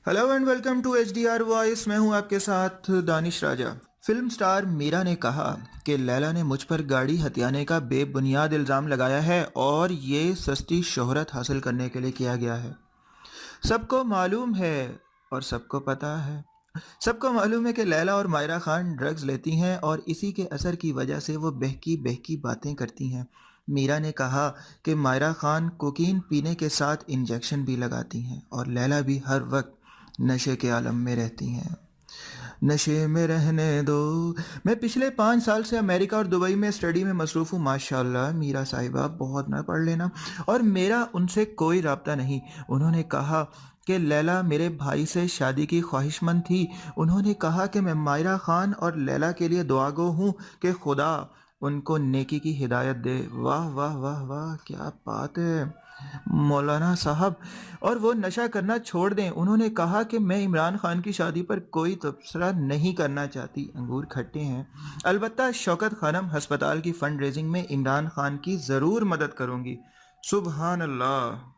Hello and welcome to H D R voice. मैं हूं आपके साथ दानिश राजा। फिल्म स्टार मीरा ने कहा कि लैला ने मुझ पर गाड़ी हथियाने का बेबुनियाद इल्ज़ाम लगाया है और ये सस्ती शोहरत हासिल करने के लिए किया गया है। सबको मालूम है और सबको पता है। सबको मालूम है कि लैला और मायरा खान ड्रग्स लेती हैं और इसी के असर की वजह से वो बहकी बहकी बातें करती हैं। मीरा ने कहा कि मायरा खान कोकीन पीने के साथ इंजेक्शन भी लगाती हैं और लैला भी हर वक्त नशे के आलम में रहती हैं। नशे में रहने दो। मैं पिछले 5 साल से अमेरिका और दुबई में स्टडी में मसरूफ़ हूँ। माशाल्लाह मीरा साहिबा, बहुत ना पढ़ लेना। और मेरा उनसे कोई राब्ता नहीं। उन्होंने कहा कि लैला मेरे भाई से शादी की ख्वाहिशमंद थी। उन्होंने कहा कि मैं मायरा खान और लैला के लिए दुआगो हूँ कि खुदा उनको नेकी की हिदायत दे। वाह वाह वाह वाह, क्या बात है मौलाना साहब। और वो नशा करना छोड़ दें। उन्होंने कहा कि मैं इमरान खान की शादी पर कोई तबसरा नहीं करना चाहती। अंगूर खट्टे हैं। अलबत्ता शौकत खानम हस्पताल की फंड रेजिंग में इमरान खान की ज़रूर मदद करूंगी। सुबहान अल्लाह।